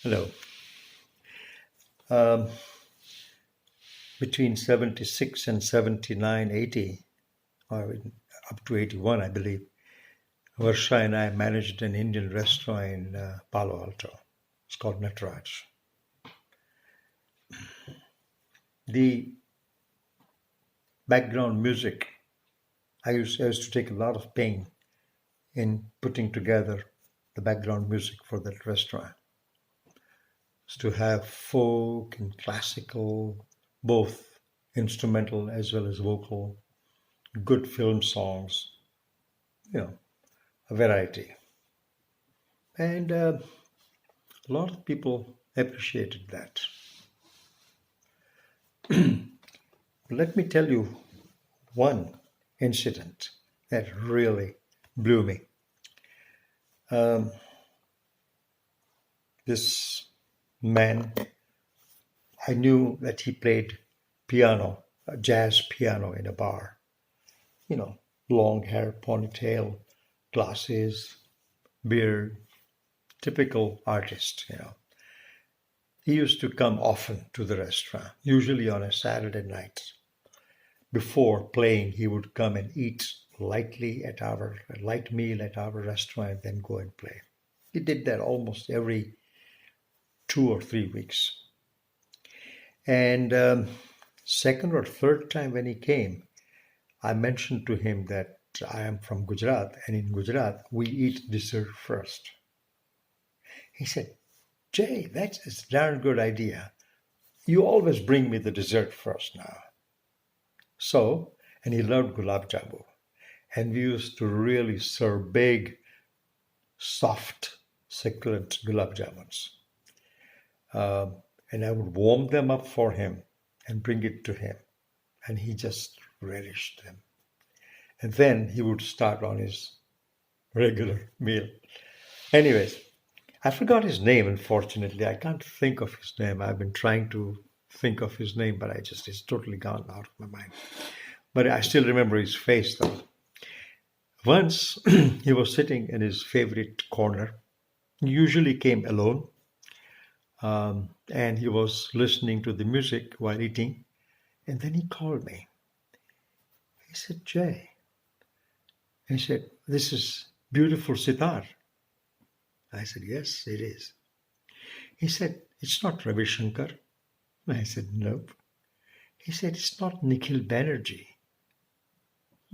Hello. Um, Between 76 and 79, 80, or up to 81, I believe, Varsha and I managed an Indian restaurant in Palo Alto. It's called Nataraj. The background music, I used to take a lot of pain in putting together the background music for that restaurant. It's to have folk and classical, both instrumental as well as vocal, good film songs, you know, a variety. And a lot of people appreciated that. Let me tell you one incident that really blew me. Um, this man, I knew that he played piano, jazz piano in a bar. You know, long hair, ponytail, glasses, beard, typical artist. He used to come often to the restaurant, usually on a Saturday night. Before playing, he would come and eat a light meal at our restaurant, and then go and play. He did that almost every 2 or 3 weeks. And second or third time when he came, I mentioned to him that I am from Gujarat, and in Gujarat we eat dessert first. He said, Jay, that's a darn good idea. You always bring me the dessert first now. So, and he loved gulab jamun. And we used to really serve big, soft, succulent gulab jamuns. And I would warm them up for him and bring it to him. And he just relished them. And then he would start on his regular meal. Anyways, I forgot his name, unfortunately. I can't think of his name. I've been trying to think of his name, but it's totally gone out of my mind. But I still remember his face, though. Once he was sitting in his favorite corner. He usually came alone, and he was listening to the music while eating. And then he called me. He said, Jay. He said, this is beautiful sitar. I said, yes, it is. He said, it's not Ravi Shankar. I said, nope. He said, it's not Nikhil Banerjee.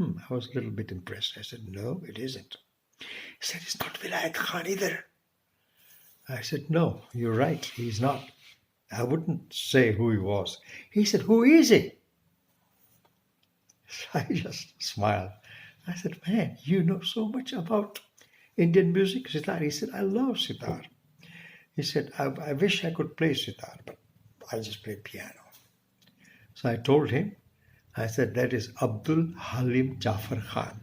I was a little bit impressed. I said, no, it isn't. He said, it's not Vilayat Khan either. I said, no, you're right. He's not. I wouldn't say who he was. He said, who is he? I just smiled. I said, man, you know so much about Indian music, sitar. He said, I love sitar. He said, I wish I could play sitar, but I just play piano. So I told him, I said, that is Abdul Halim Jafar Khan.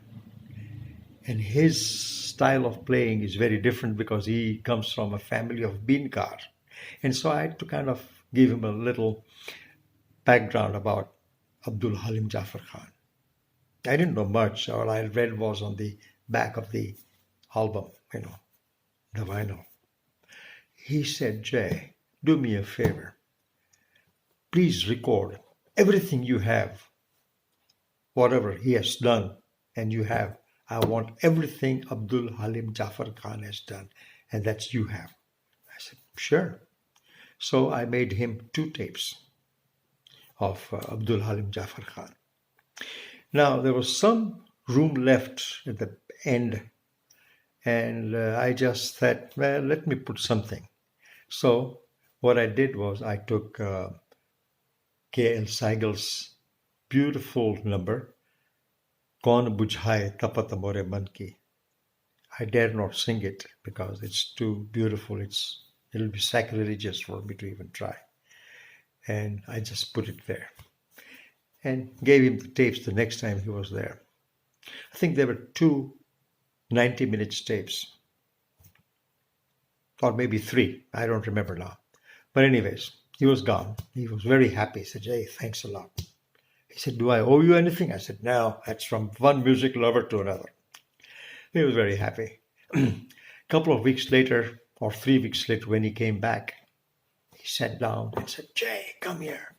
And his style of playing is very different because he comes from a family of Beenkar. And so I had to kind of give him a little background about Abdul Halim Jafar Khan. I didn't know much. All I read was on the back of the album, the vinyl. He said, Jay, do me a favor. Please record everything you have, whatever he has done and you have. I want everything Abdul Halim Jafar Khan has done, and that you have. I said, sure. So I made him 2 tapes of Abdul Halim Jafar Khan. Now, there was some room left at the end, and I just thought, well, let me put something. So what I did was I took K.L. Seigel's beautiful number, Kaun Bujhaye Tapat More Man Ki. I dare not sing it because it's too beautiful. It'll be sacrilegious for me to even try. And I just put it there and gave him the tapes the next time he was there. I think there were 2 90-minute tapes, or maybe 3. I don't remember now. But anyways, he was gone. He was very happy. He said, Jay, thanks a lot. He said, do I owe you anything? I said, no, that's from one music lover to another. He was very happy. A couple of weeks later, or 3 weeks later when he came back, he sat down and said, "Jay, come here."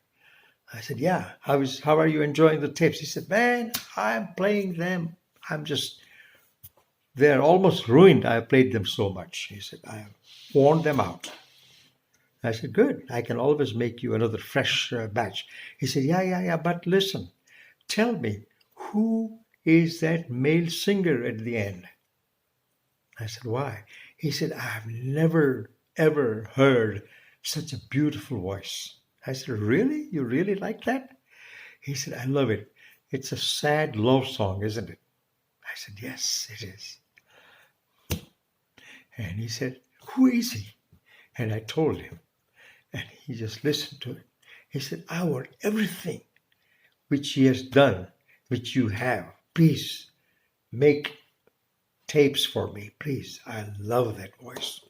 I said, "Yeah, how are you enjoying the tapes?" He said, "Man, I'm playing them. They're almost ruined. I played them so much." He said, "I have worn them out." I said, "Good. I can always make you another fresh batch." He said, "Yeah. But listen, tell me, who is that male singer at the end?" I said, "Why?" He said, "I've never, ever heard such a beautiful voice." I said, "Really? You really like that?" He said, "I love it. It's a sad love song, isn't it?" I said, "Yes, it is." And he said, "Who is he?" And I told him. And he just listened to it. He said, "I want everything which he has done, which you have. Please make tapes for me, please. I love that voice."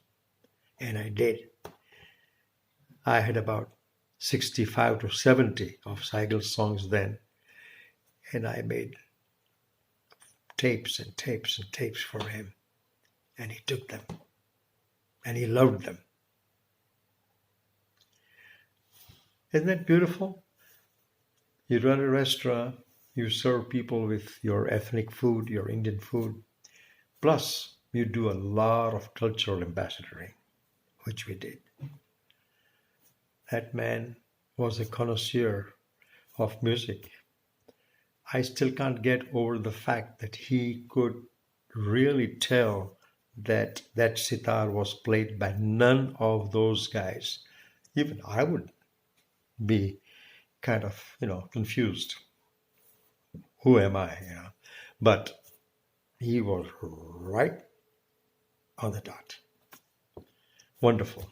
And I did. I had about 65 to 70 of Seigel's songs then. And I made tapes and tapes and tapes for him. And he took them. And he loved them. Isn't that beautiful? You run a restaurant, you serve people with your ethnic food, your Indian food. Plus, you do a lot of cultural ambassadoring, which we did. That man was a connoisseur of music. I still can't get over the fact that he could really tell that that sitar was played by none of those guys. Even I would be kind of, confused. Who am I? But he was right on the dot. Wonderful.